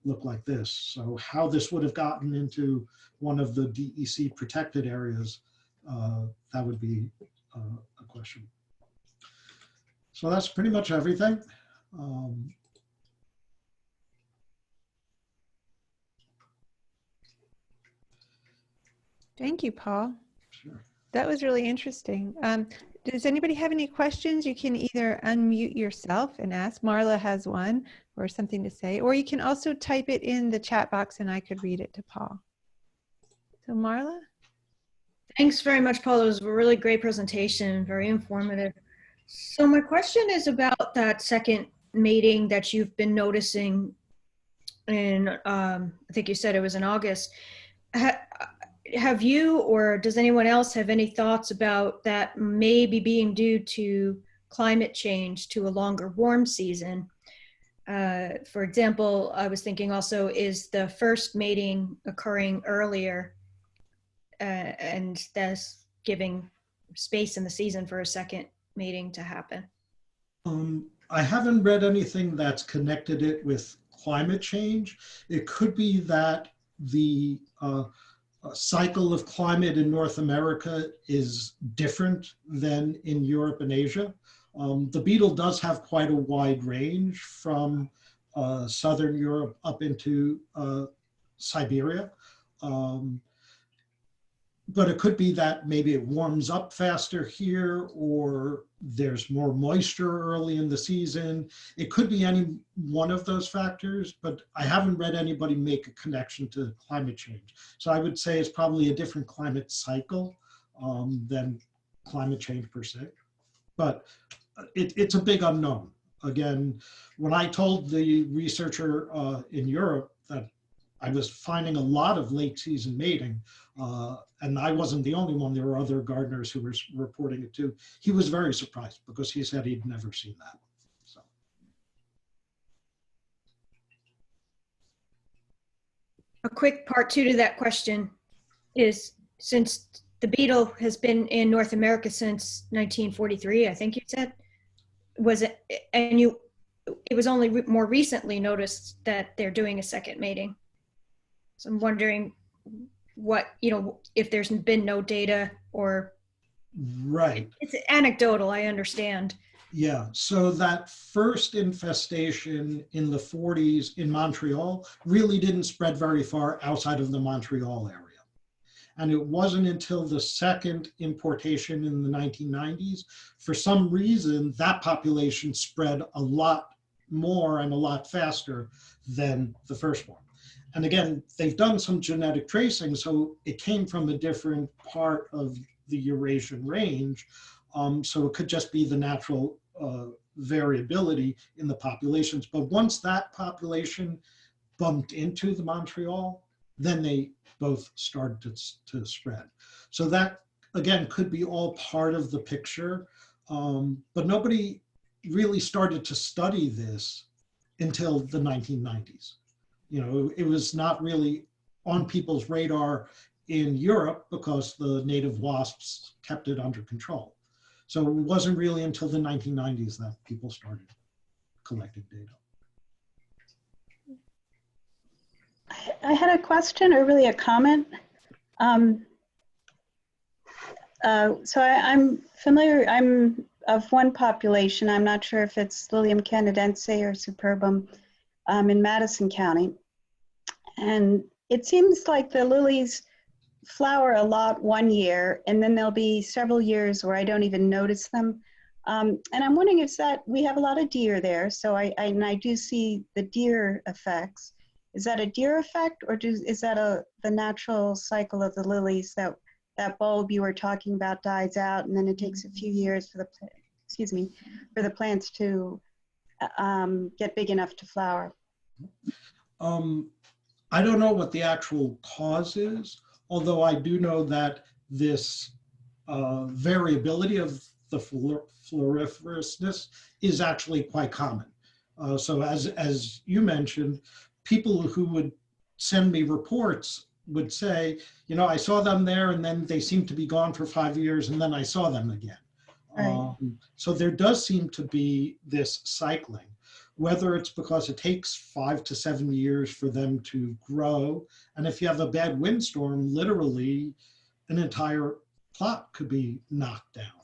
look like this. So how this would have gotten into one of the DEC protected areas, that would be a question. So that's pretty much everything. Thank you, Paul. Sure. That was really interesting. Does anybody have any questions? You can either unmute yourself and ask. Marla has one or something to say, or you can also type it in the chat box and I could read it to Paul. So Marla, Thanks very much, Paul. It was a really great presentation, very informative. So my question is about that second mating that you've been noticing in, I think you said it was in August. Have you, or does anyone else have any thoughts about that maybe being due to climate change, to a longer warm season? For example, I was thinking also, is the first mating occurring earlier and thus giving space in the season for a second mating to happen? I haven't read anything that's connected it with climate change. It could be that the cycle of climate in North America is different than in Europe and Asia. The beetle does have quite a wide range from Southern Europe up into Siberia. But it could be that maybe it warms up faster here, or there's more moisture early in the season. It could be any one of those factors, but I haven't read anybody make a connection to climate change. So I would say it's probably a different climate cycle than climate change per se. But it's a big unknown. Again, when I told the researcher in Europe that I was finding a lot of late season mating, and I wasn't the only one. There were other gardeners who were reporting it too. He was very surprised because he said he'd never seen that. So. A quick part two to that question is, since the beetle has been in North America since 1943, I think you said, was it, and it was only more recently noticed that they're doing a second mating. So I'm wondering what, if there's been no data, or. Right. It's anecdotal, I understand. Yeah, so that first infestation in the 40s in Montreal really didn't spread very far outside of the Montreal area. And it wasn't until the second importation in the 1990s, for some reason, that population spread a lot more and a lot faster than the first one. And again, they've done some genetic tracing, so it came from a different part of the Eurasian range. So it could just be the natural variability in the populations. But once that population bumped into the Montreal, then they both started to spread. So that, again, could be all part of the picture. But nobody really started to study this until the 1990s. It was not really on people's radar in Europe because the native wasps kept it under control. So it wasn't really until the 1990s that people started collecting data. I had a question, or really a comment. So I'm familiar, I'm of one population. I'm not sure if it's Lilium canadense or superbum in Madison County. And it seems like the lilies flower a lot one year, and then there'll be several years where I don't even notice them. And I'm wondering if we have a lot of deer there, so I do see the deer effects. Is that a deer effect, or is that the natural cycle of the lilies, that bulb you were talking about dies out, and then it takes a few years for the plants to get big enough to flower? I don't know what the actual cause is, although I do know that this variability of the floriferousness is actually quite common. So as you mentioned, people who would send me reports would say, I saw them there and then they seem to be gone for 5 years and then I saw them again. Right. So there does seem to be this cycling. Whether it's because it takes 5 to 7 years for them to grow. And if you have a bad windstorm, literally an entire plot could be knocked down.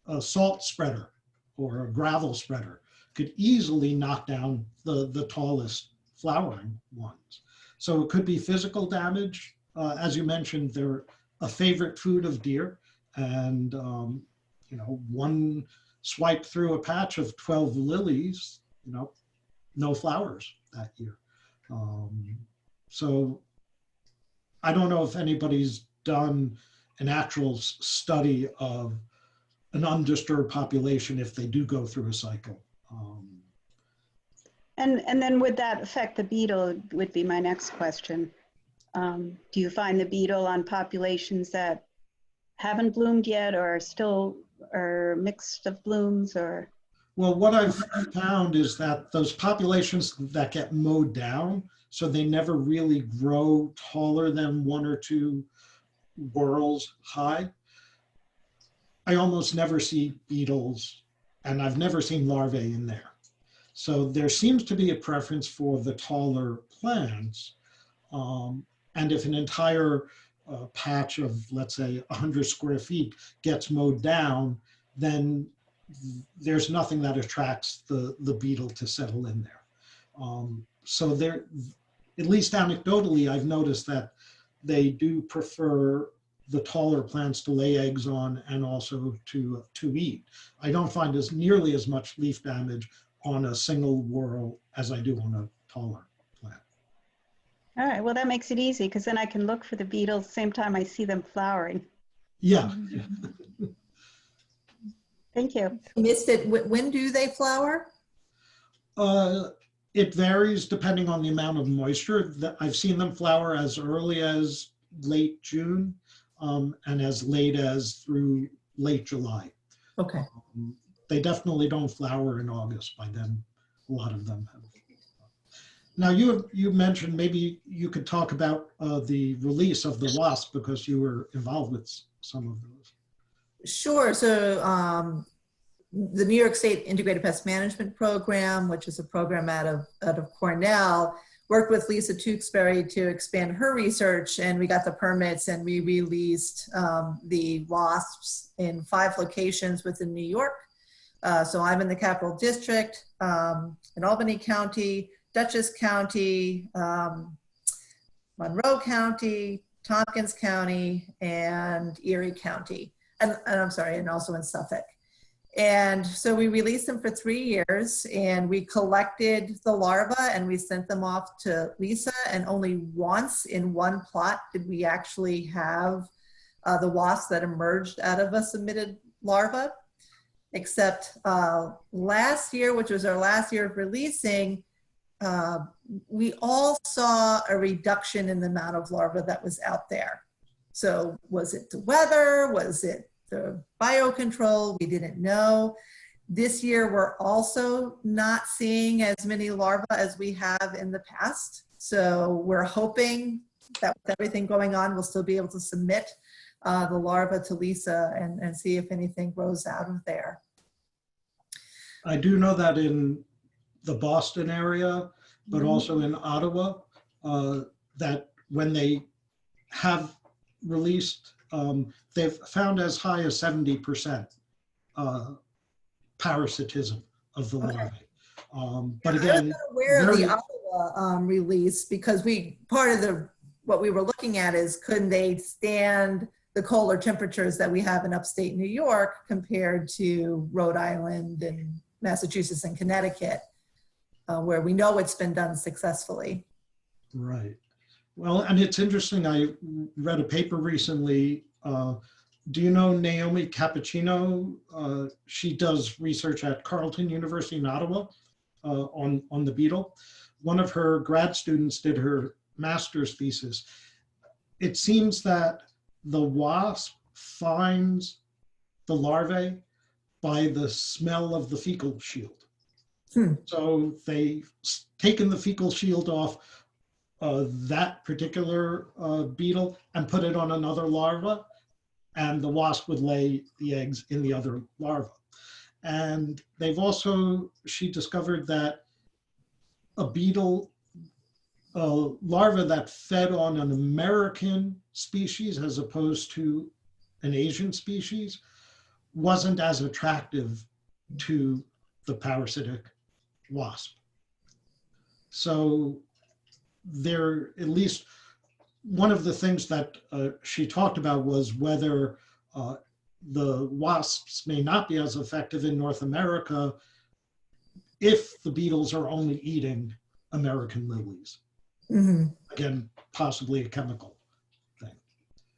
A salt spreader or a gravel spreader could easily knock down the tallest flowering ones. So it could be physical damage. As you mentioned, they're a favorite food of deer. And one swipe through a patch of 12 lilies, no flowers that year. So I don't know if anybody's done an actual study of an undisturbed population if they do go through a cycle. And then would that affect the beetle would be my next question. Do you find the beetle on populations that haven't bloomed yet or still are mixed of blooms or? Well, what I've found is that those populations that get mowed down, so they never really grow taller than 1 or 2 whorls high, I almost never see beetles, and I've never seen larvae in there. So there seems to be a preference for the taller plants. And if an entire patch of, let's say, 100 square feet gets mowed down, then there's nothing that attracts the beetle to settle in there. So there, at least anecdotally, I've noticed that they do prefer the taller plants to lay eggs on and also to eat. I don't find nearly as much leaf damage on a single whorl as I do on a taller plant. All right, well, that makes it easy because then I can look for the beetles the same time I see them flowering. Yeah. Thank you. Missed it. When do they flower? It varies depending on the amount of moisture. I've seen them flower as early as late June and as late as through late July. Okay. They definitely don't flower in August. By then, a lot of them have. Now, you mentioned maybe you could talk about the release of the wasp because you were involved with some of those. Sure. So the New York State Integrated Pest Management Program, which is a program out of Cornell, worked with Lisa Tewksbury to expand her research, and we got the permits and we released the wasps in 5 locations within New York. So I'm in the Capital District, in Albany County, Dutchess County, Monroe County, Tompkins County, and Erie County. And I'm sorry, and also in Suffolk. And so we released them for 3 years and we collected the larvae and we sent them off to Lisa, and only once in one plot did we actually have the wasps that emerged out of a submitted larva, except last year, which was our last year of releasing, we all saw a reduction in the amount of larvae that was out there. So was it the weather? Was it the biocontrol? We didn't know. This year, we're also not seeing as many larvae as we have in the past. So we're hoping that with everything going on, we'll still be able to submit the larvae to Lisa and see if anything grows out of there. I do know that in the Boston area, but also in Ottawa, that when they have released, they've found as high as 70% parasitism of the larvae. But again, I'm not aware of the Ottawa release because part of what we were looking at is couldn't they stand the colder temperatures that we have in upstate New York compared to Rhode Island and Massachusetts and Connecticut, where we know it's been done successfully. Right. Well, and it's interesting, I read a paper recently. Do you know Naomi Cappuccino? She does research at Carleton University in Ottawa on the beetle. One of her grad students did her master's thesis. It seems that the wasp finds the larvae by the smell of the fecal shield. So they've taken the fecal shield off that particular beetle and put it on another larva, and the wasp would lay the eggs in the other larva. And they've also, she discovered that a beetle, a larva that fed on an American species as opposed to an Asian species wasn't as attractive to the parasitic wasp. So there, at least one of the things that she talked about was whether the wasps may not be as effective in North America if the beetles are only eating American lilies. Again, possibly a chemical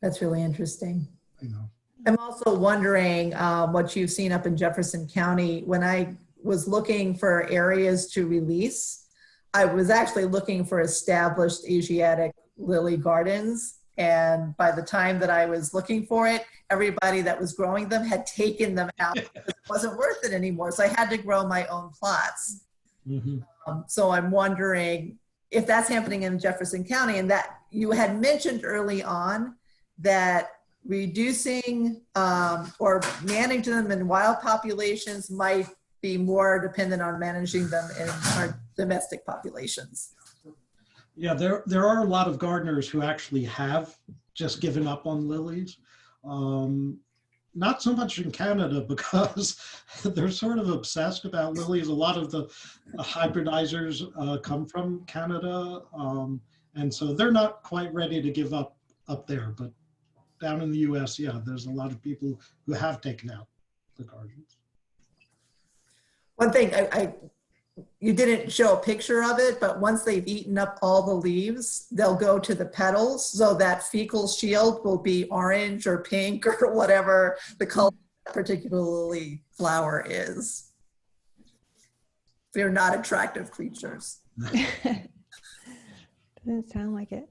That's really interesting. You know, I'm also wondering what you've seen up in Jefferson County. When I was looking for areas to release, I was actually looking for established Asiatic lily gardens. And by the time that I was looking for it, everybody that was growing them had taken them out because it wasn't worth it anymore. So I had to grow my own plots. mhm. So I'm wondering if that's happening in Jefferson County, and that you had mentioned early on that reducing or managing them in wild populations might be more dependent on managing them in our domestic populations. Yeah, there are a lot of gardeners who actually have just given up on lilies. Not so much in Canada because they're sort of obsessed about lilies. A lot of the hybridizers come from Canada. And so they're not quite ready to give up there. But down in the US, yeah, there's a lot of people who have taken out the gardens. One thing, you didn't show a picture of it, but once they've eaten up all the leaves, they'll go to the petals. So that fecal shield will be orange or pink or whatever the color of that particular lily flower is. They're not attractive creatures. Doesn't sound like it.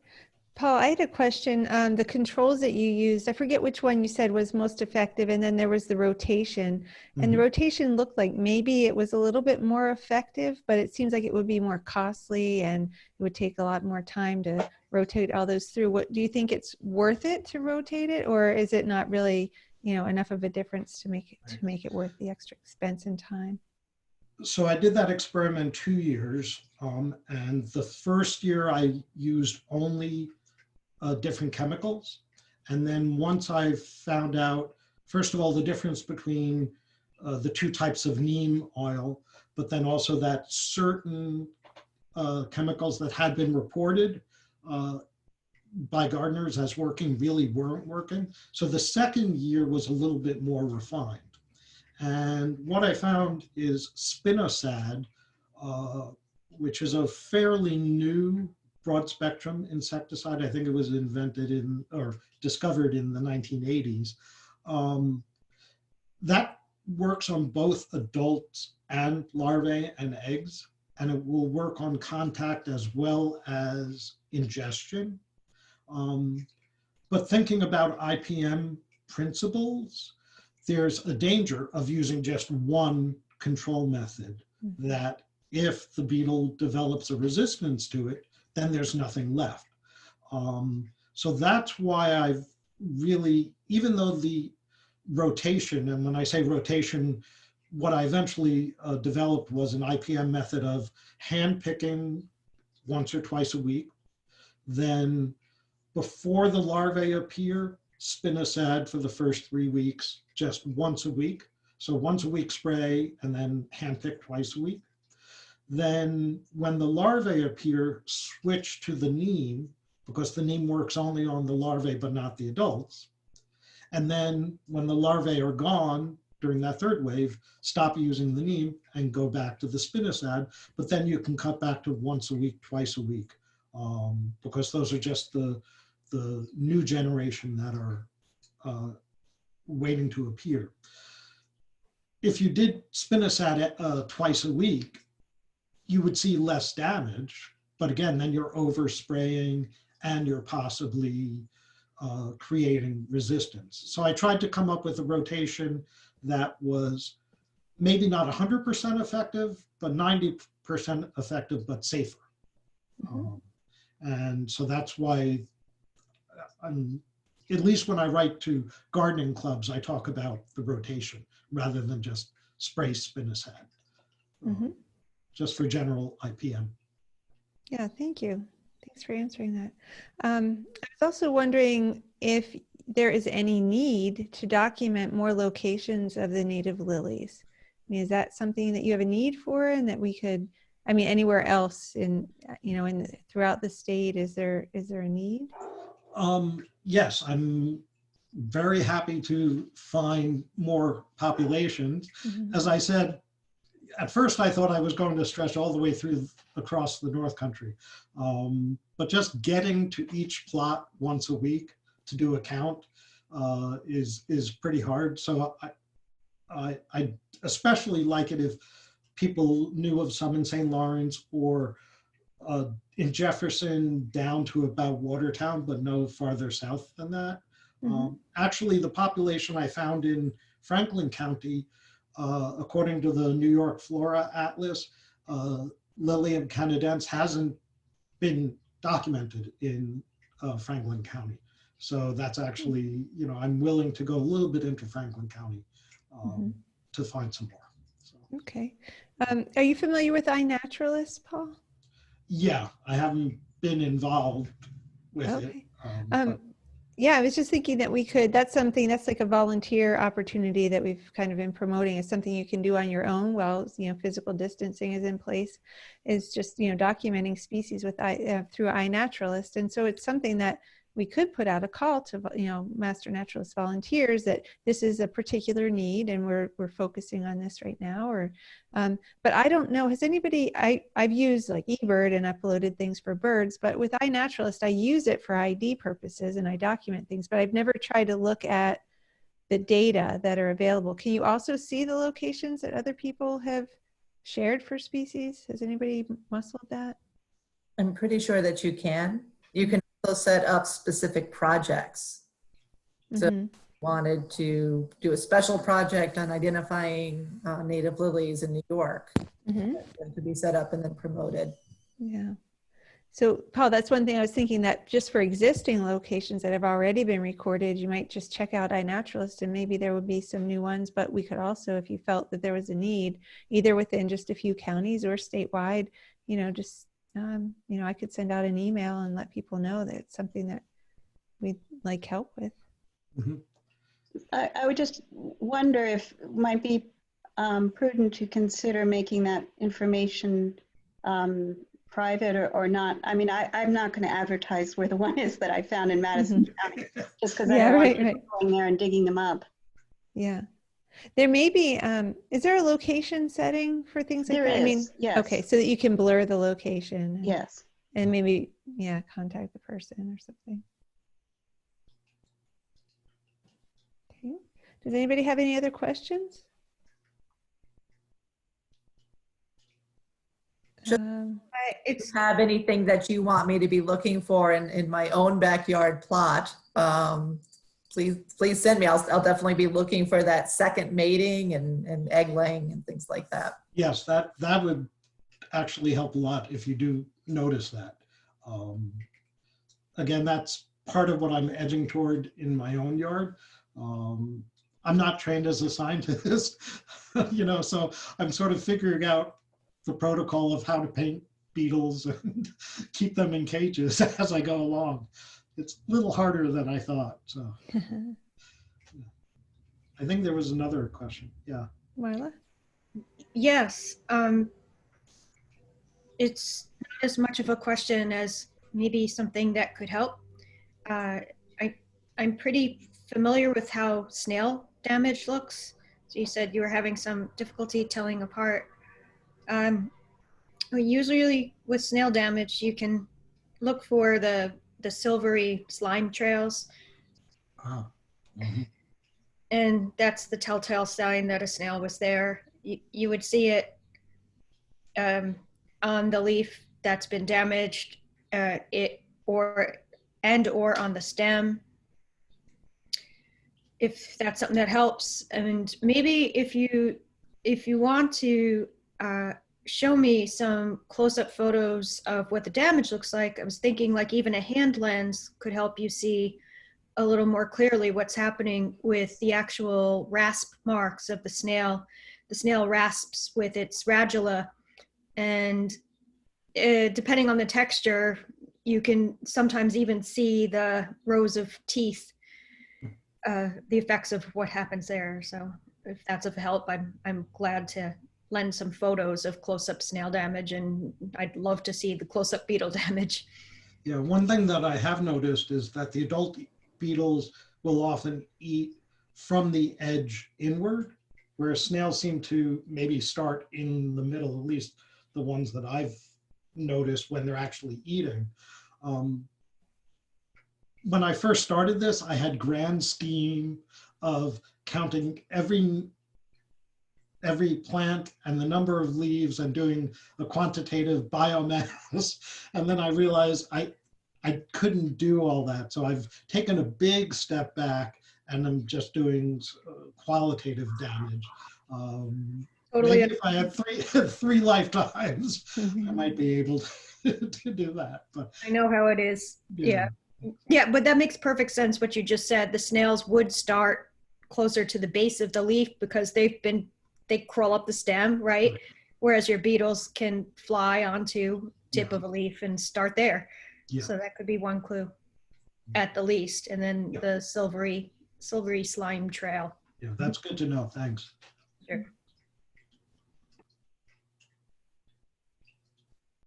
Paul, I had a question. The controls that you used, I forget which one you said was most effective, and then there was the rotation. And the rotation looked like maybe it was a little bit more effective, but it seems like it would be more costly and it would take a lot more time to rotate all those through. What do you think, it's worth it to rotate it, or is it not really, you know, enough of a difference to make it worth the extra expense and time? So I did that experiment 2 years, and the first year I used only different chemicals. And then once I found out, first of all, the difference between the two types of neem oil, but then also that certain chemicals that had been reported by gardeners as working really weren't working. So the second year was a little bit more refined. And what I found is spinosad, which is a fairly new broad spectrum insecticide. I think it was invented in or discovered in the 1980s. That works on both adults and larvae and eggs, and it will work on contact as well as ingestion. But thinking about IPM principles, there's a danger of using just one control method, that if the beetle develops a resistance to it, then there's nothing left. So that's why I've really, even though the rotation, and when I say rotation, what I eventually developed was an IPM method of hand picking once or twice a week. Then before the larvae appear, spinosad for the first 3 weeks, just once a week. So once a week spray, and then hand pick twice a week. Then when the larvae appear, switch to the neem, because the neem works only on the larvae but not the adults. And then when the larvae are gone during that third wave, stop using the neem and go back to the spinosad. But then you can cut back to once a week, twice a week, because those are just the new generation that are waiting to appear. If you did spinosad twice a week, you would see less damage, but again, then you're overspraying and you're possibly creating resistance. So I tried to come up with a rotation that was maybe not 100% effective, but 90% effective, but safer. And so that's why, at least when I write to gardening clubs, I talk about the rotation rather than just spray spinosad. Just for general IPM. Yeah, thank you. Thanks for answering that. I was also wondering if there is any need to document more locations of the native lilies. I mean, is that something that you have a need for, and that we could, I mean, anywhere else in, you know, throughout the state, is there a need? Yes, I'm very happy to find more populations. As I said, at first I thought I was going to stretch all the way through across the North Country. But just getting to each plot once a week to do a count is pretty hard. So I especially like it if people knew of some in St. Lawrence or in Jefferson down to about Watertown, but no farther south than that. Actually, the population I found in Franklin County, according to the New York Flora Atlas, Lilium canadense hasn't been documented in Franklin County. So that's actually, you know, I'm willing to go a little bit into Franklin County to find some more. So. Okay. Are you familiar with iNaturalist, Paul? Yeah, I haven't been involved with it. Yeah, I was just thinking that we could, that's something that's like a volunteer opportunity that we've kind of been promoting. It's something you can do on your own while, you know, physical distancing is in place, is just, you know, documenting species with through iNaturalist. And so it's something that we could put out a call to, you know, Master Naturalist volunteers that this is a particular need and we're focusing on this right now. Or, but I don't know, has anybody, I've used like eBird and uploaded things for birds, but with iNaturalist, I use it for ID purposes and I document things, but I've never tried to look at the data that are available. Can you also see the locations that other people have shared for species? Has anybody muscled that? I'm pretty sure that you can. You can also set up specific projects. So if you wanted to do a special project on identifying native lilies in New York, to be set up and then promoted. Yeah. So Paul, that's one thing I was thinking, that just for existing locations that have already been recorded, you might just check out iNaturalist and maybe there would be some new ones, but we could also, if you felt that there was a need, either within just a few counties or statewide, you know, just, you know, I could send out an email and let people know that it's something that we'd like help with. I would just wonder if it might be prudent to consider making that information private or not. I mean, I'm not going to advertise where the one is that I found in Madison County, just because I don't want people going there and digging them up. Yeah. There may be, is there a location setting for things like that? There is, I mean, yes. Okay, so that you can blur the location. Yes. And maybe, yeah, contact the person or something. Okay. Does anybody have any other questions? If you have anything that you want me to be looking for in my own backyard plot, please send me. I'll definitely be looking for that second mating and egg laying and things like that. Yes, that would actually help a lot if you do notice that. Again, that's part of what I'm edging toward in my own yard. I'm not trained as a scientist, you know, so I'm sort of figuring out the protocol of how to paint beetles and keep them in cages as I go along. It's a little harder than I thought. So I think there was another question. Yeah. Marla? Yes. It's not as much of a question as maybe something that could help. I'm pretty familiar with how snail damage looks. So you said you were having some difficulty telling apart. Usually with snail damage, you can look for the silvery slime trails. And that's the telltale sign that a snail was there. You would see it on the leaf that's been damaged, or on the stem. If that's something that helps, and maybe if you want to show me some close-up photos of what the damage looks like, I was thinking like even a hand lens could help you see a little more clearly what's happening with the actual rasp marks of the snail. The snail rasps with its radula, and depending on the texture, you can sometimes even see the rows of teeth, the effects of what happens there. So if that's of help, I'm glad to lend some photos of close-up snail damage, and I'd love to see the close-up beetle damage. Yeah, one thing that I have noticed is that the adult beetles will often eat from the edge inward, whereas snails seem to maybe start in the middle, at least the ones that I've noticed when they're actually eating. when I first started this, I had grand scheme of counting every plant and the number of leaves and doing a quantitative biomass. And then I realized I couldn't do all that. So I've taken a big step back and I'm just doing qualitative damage. Totally. Maybe if I had three lifetimes, I might be able to do that. But I know how it is. Yeah. Yeah, but that makes perfect sense what you just said. The snails would start closer to the base of the leaf because they crawl up the stem, right? Whereas your beetles can fly onto tip of a leaf and start there. Yeah. So that could be one clue at the least. And then the silvery slime trail. Yeah, that's good to know. Thanks.